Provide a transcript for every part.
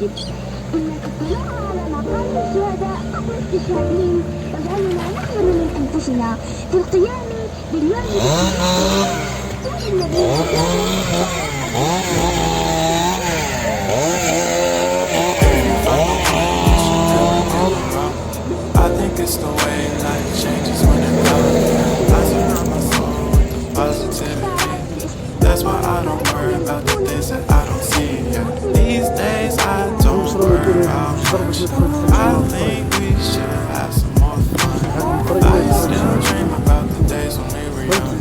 يجب. إن الاطلاع على مقام الشهداء قبل استشهادهم يجعلنا نحذر من أنفسنا في القيام بالواجب الذي I think it's the way life changes when it comes. I surround my soul with the positivity. That's why I don't worry about the things that I don't see. Yeah. These days I don't worry about much. I think we should have some more fun. I still dream about the days when we were young.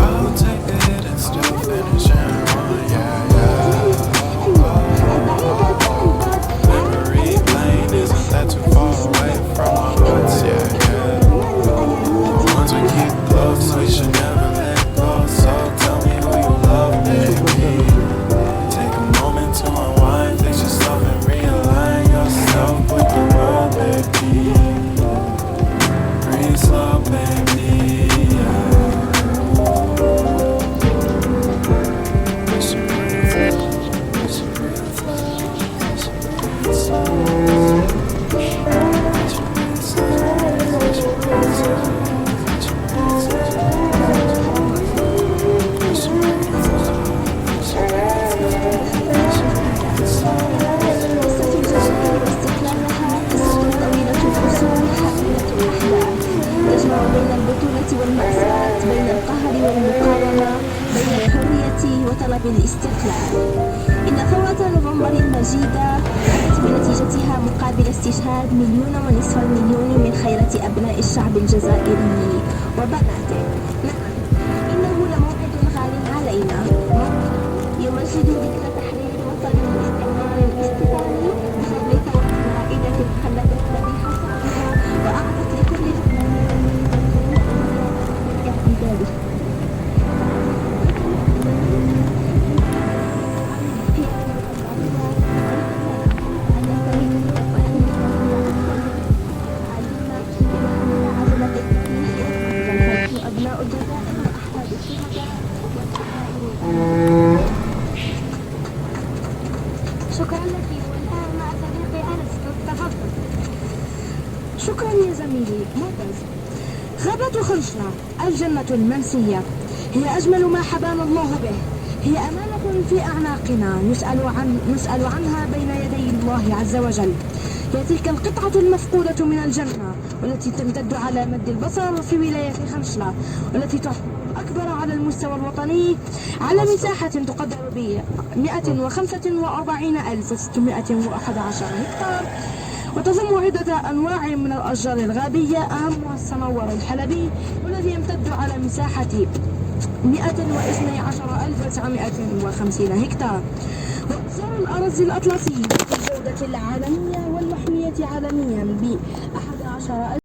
I'll take a hit and still finish and run. Yeah, yeah. Memory lane isn't that too far away from our hearts. Yeah, yeah. The ones we keep close, we should never let go. So tell me who you love, baby. Take a moment to unwind, fix yourself and realign yourself with the world, baby. Breathe slow, baby. والمأساة بين القهر والمقاومة بين الحرية وطلب الاستقلال. إن ثورة نوفمبر المجيدة أتت بنتيجتها مقابل استشهاد 1.5 مليون من خيرة أبناء الشعب الجزائري وبناته. نعم، إنه لموعد غال علينا، يمجد ذكرى تحرير الوطن باستعمار الاستقلالي بفضل ثورة رائدة خلت الذي حصلها وأعطت لكل ذلك. أبناء الجزائر وأحفاد الشهداء. شكرا لك. والآن مع صديقي أنس، تفضل. شكرا يا زميلي ممتاز. غابة خنشلة الجنة المنسية هي أجمل ما حبانا الله به. هي أمانة في أعناقنا نسأل عنها بين يدي الله عز وجل. هي تلك القطعة المفقودة من الجنة والتي تمتد على مد البصر في ولاية خنشلة، والتي تعتبر أكبر على المستوى الوطني على مساحة تقدر ب 145,611 هكتار، وتضم عدة أنواع من الأشجار الغابية أهمها الصنوبر الحلبي والذي يمتد على مساحة 112,950 هكتار. وأشجار الأرز الأطلسي بالجودة العالمية والمحمية عالميا ب 11,000.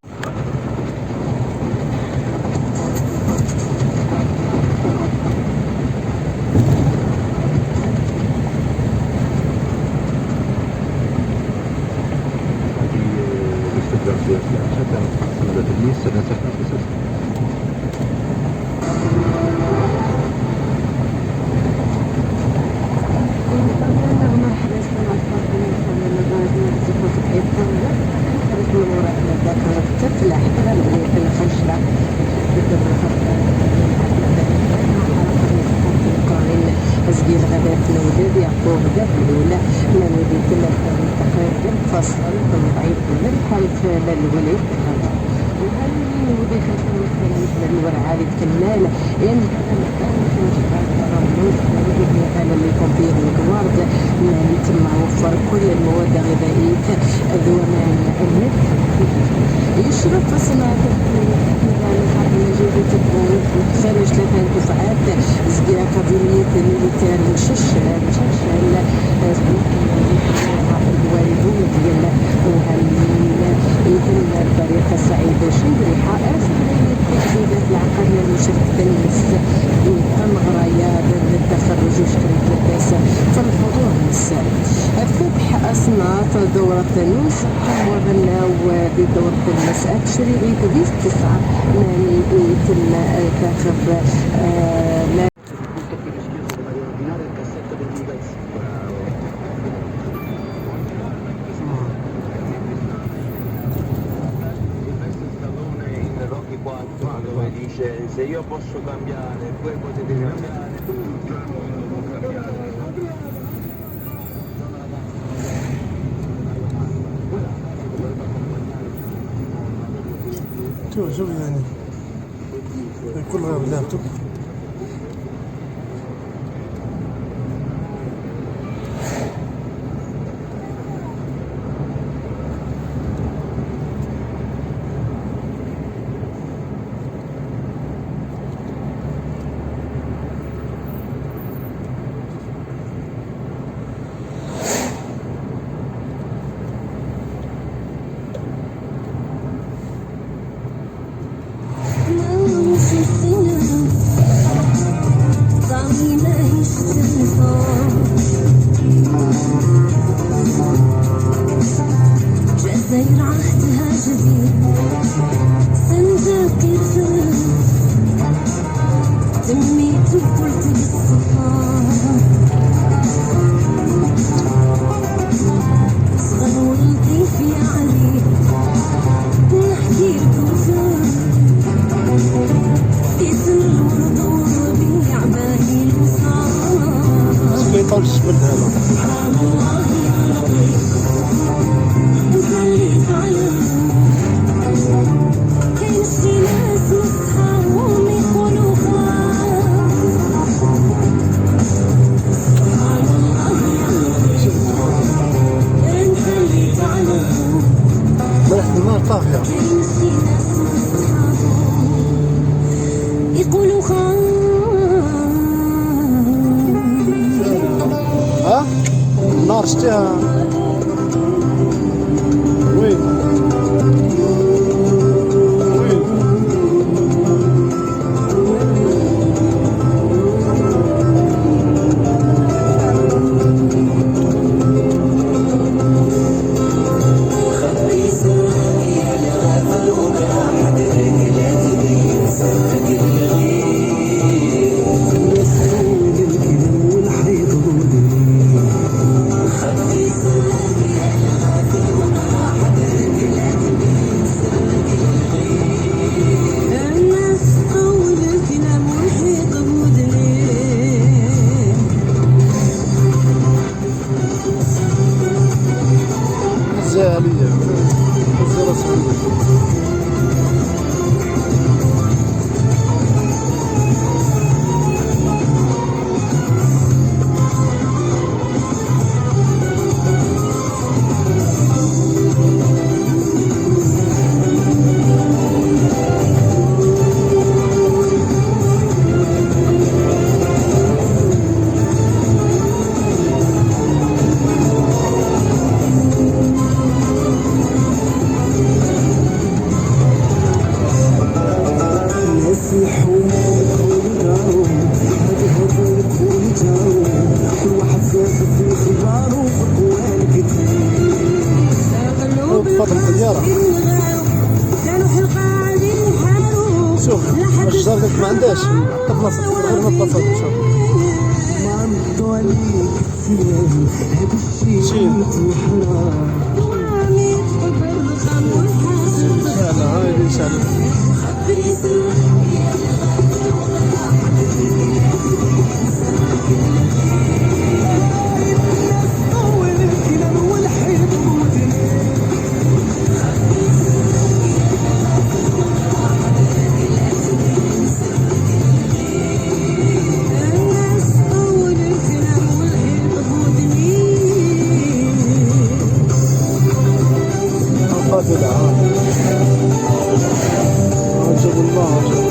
تم وفر كل المواد الغذائية ذومان النفط. يشرف صناعة خارج 3 دفعات زكية أكاديمية الميليتير مششل الوالدون ديال يتم بطريقة سعيدة شمريحة التجديدات العقارية المشددة الغراية للتخرج وشكرا لباس فالحضور المساء فتح أصناف دورة نوس وغناو بدورة المساء تشريعي بيس 9 يعني يتم تاخذ dice se io posso cambiare, voi potete cambiare, tutto il mondo può cambiare. شوف يعني كل غير اللابتوب جزائر عهدها جديد سنذاكر تميت وقلت بالصفار صغر ولطيف يا علي نحكي لكم في سن الورد والربيع باهي الوصال ما يطولش الجبل هذا ريحة النار طاغية يقولوا ها النار شتيها وين وين زالية زالة سعودية تفضل الطيارة شوف الشجر قلت ما عندهاش حتى في مصر غير ما تبصر شوف شيل شعلة هاي شعلة قاتل عجب الله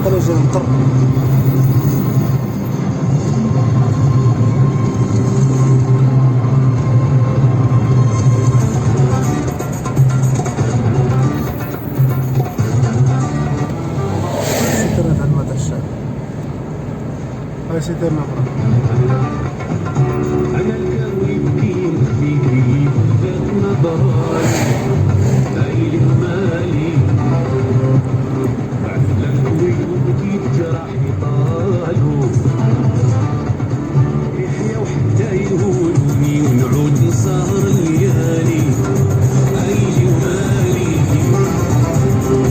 خرج المطر. سيترنا في المدى الشعب. هاي سيترنا برا. أنا الكوي بدين فيكي فات نظراني أي مالي عفلك ويبكي جراحي طالو يحيى وحتى يهوني ونعود نسهر الليالي أي مالي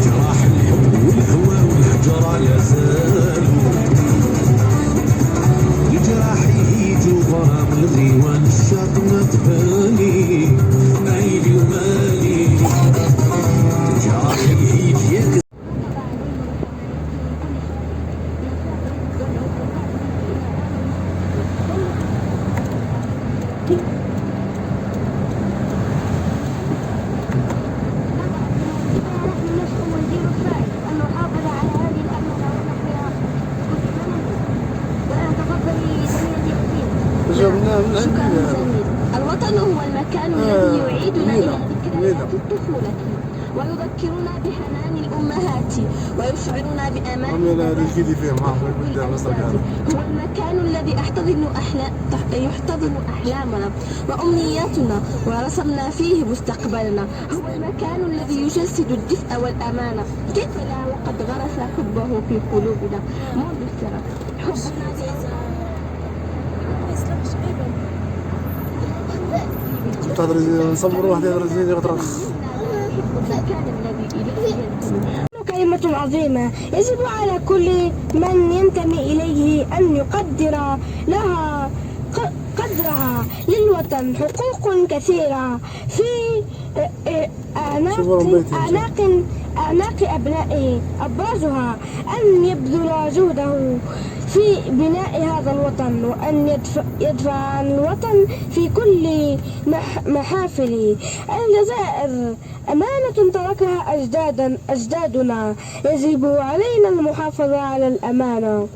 جراح الحب والهوى والهجرة لا زالوا جراحي هيجو برا من الغيوان الشاط ما تبالي أيدي ومالي جراحي هيجي ياك جبنا من شكرا عندنا. جميل. الوطن هو المكان الذي يعيدنا إلى ذكريات الطفولة ويذكرنا بحنان الأمهات ويشعرنا بأمان هم لا رجلي فيهم ها قدام مصر هذا. هو المكان الذي يحتضن أحلامنا وأمنياتنا ورسمنا فيه مستقبلنا. هو المكان الذي يجسد الدفء والأمانة. كيف لا وقد غرس حبه في قلوبنا منذ الصغر. حبنا تهضر نصور واحد يهضر زين يغطرخ. كلمة عظيمة يجب على كل من ينتمي إليه أن يقدر لها قدرها. للوطن حقوق كثيرة في أعناق أبنائه. أبرزها أن يبذل جهده في بناء هذا الوطن وأن يدفع عن الوطن في كل محافل. الجزائر أمانة تركها أجدادنا، يجب علينا المحافظة على الأمانة.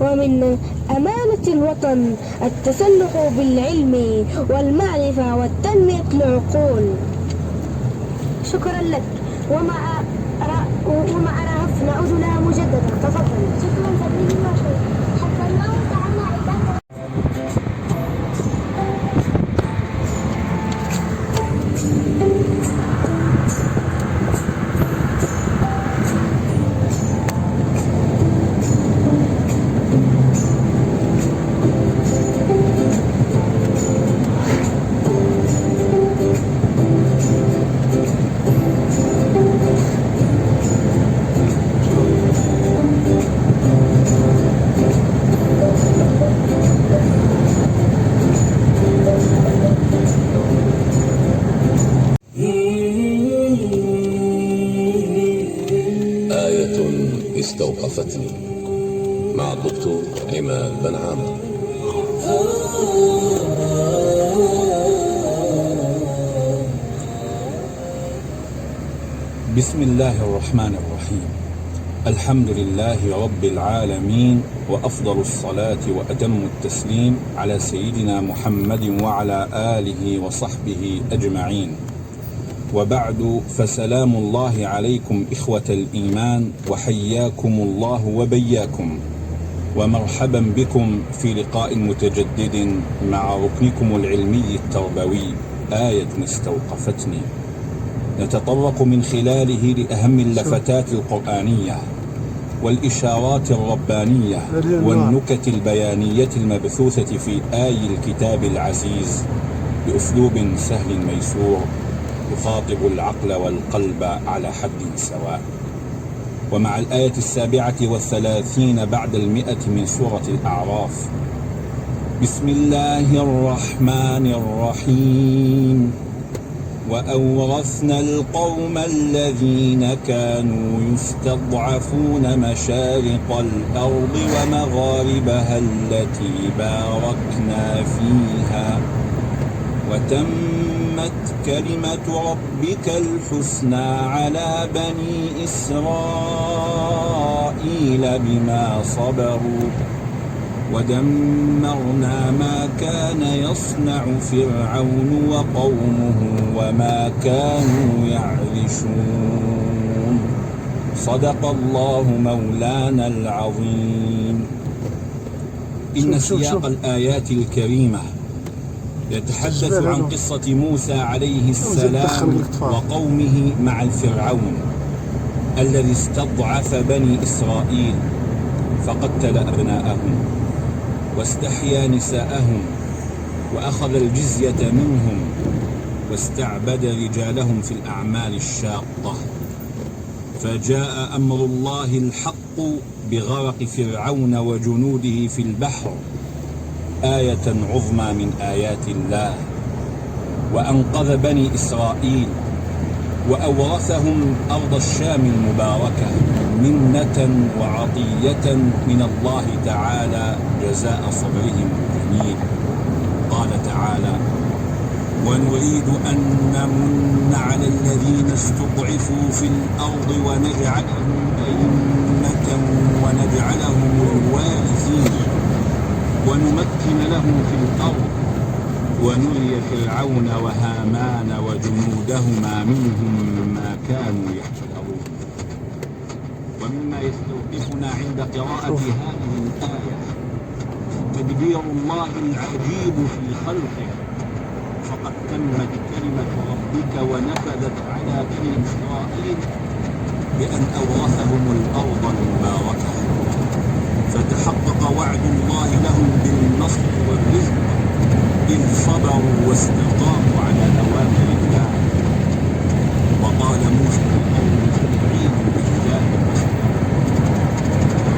ومن أمانة الوطن التسلح بالعلم والمعرفة والتنمية العقول. شكرا لك. ومع رهف نعود لها مجددا. تفضل. شكرا زميلي وشكرا. حتى الله تعالى عبادة. استوقفتني مع الدكتور عماد بن عامر. بسم الله الرحمن الرحيم. الحمد لله رب العالمين، وأفضل الصلاة وأتم التسليم على سيدنا محمد وعلى آله وصحبه أجمعين، وبعد، فسلام الله عليكم إخوة الإيمان، وحياكم الله وبياكم، ومرحبا بكم في لقاء متجدد مع ركنكم العلمي التربوي آية استوقفتني، نتطرق من خلاله لأهم اللفتات القرآنية والإشارات الربانية والنكت البيانية المبثوثة في آي الكتاب العزيز بأسلوب سهل ميسور يخاطب العقل والقلب على حد سواء. ومع الآية 37 بعد 100 من سورة الأعراف: بسم الله الرحمن الرحيم. وأورثنا القوم الذين كانوا يستضعفون مشارق الأرض ومغاربها التي باركنا فيها، وتمت كلمة ربك الحسنى على بني إسرائيل بما صبروا، ودمرنا ما كان يصنع فرعون وقومه وما كانوا يعرشون. صدق الله مولانا العظيم. إن سياق الآيات الكريمة يتحدث عن قصة موسى عليه السلام وقومه مع الفرعون الذي استضعف بني إسرائيل فقتل أبناءهم واستحيا نساءهم وأخذ الجزية منهم واستعبد رجالهم في الأعمال الشاقة، فجاء أمر الله الحق بغرق فرعون وجنوده في البحر، آية عظمى من آيات الله، وأنقذ بني إسرائيل وأورثهم أرض الشام المباركة منة وعطية من الله تعالى جزاء صبرهم الجميل. قال تعالى: ونريد أن نمن على الذين استضعفوا في الأرض ونجعلهم أئمة ونجعلهم الوارثين ونمكن لهم في الأرض ونري فرعون وهامان وجنودهما منهم ما كانوا يحذرون. ومما يستوقفنا عند قراءة هذه الآية تدبير الله العجيب في خلقه، فقد تمت كلمة ربك ونفذت على بني إسرائيل بأن أورثهم الأرض المباركة، فتحقق وعد الله لهم بالنصر والرزق إذ صبروا واستقاموا على أوامر الله. وقال موسى لقومه: استعينوا بالله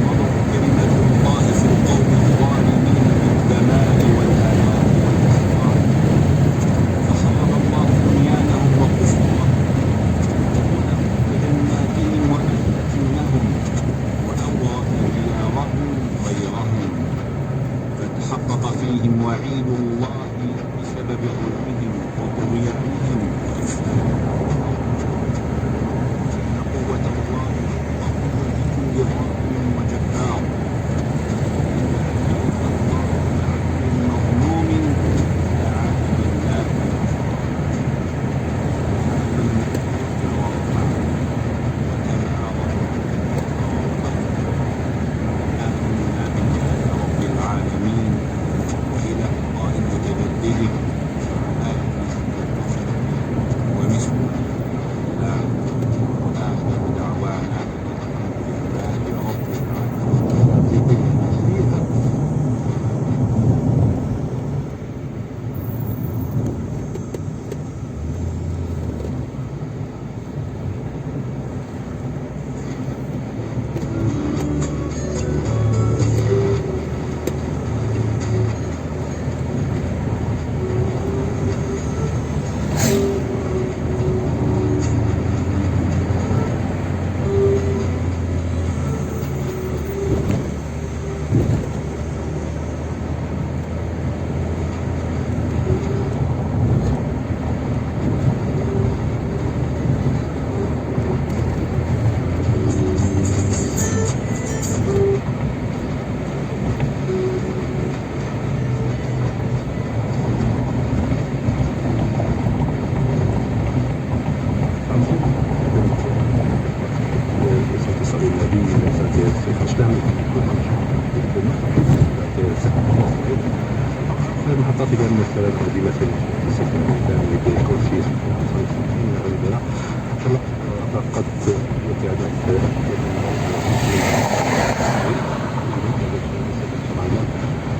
ومضت كلمة الله في القوم الظالمين بالدماء والهلاك والإحراق، فخرب الله بنيانهم وقصورهم وجناتهم ونخلة لهم وأورث ديارهم غيرهم، فتحقق فيهم وعيد الله بسبب ظلمهم الحكومة المحطات اللي عندنا الثلاث هذه مثل السكن الثاني يدير كورسيس غيرها قد يتعدد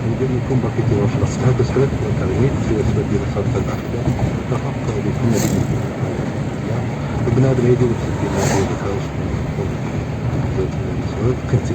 يمكن يكون باقي تواش الأصحاب بس ثلاث تغيير في أسباب دراسات الأحداث تحقق لكل بنادم يدير في الدين كنتي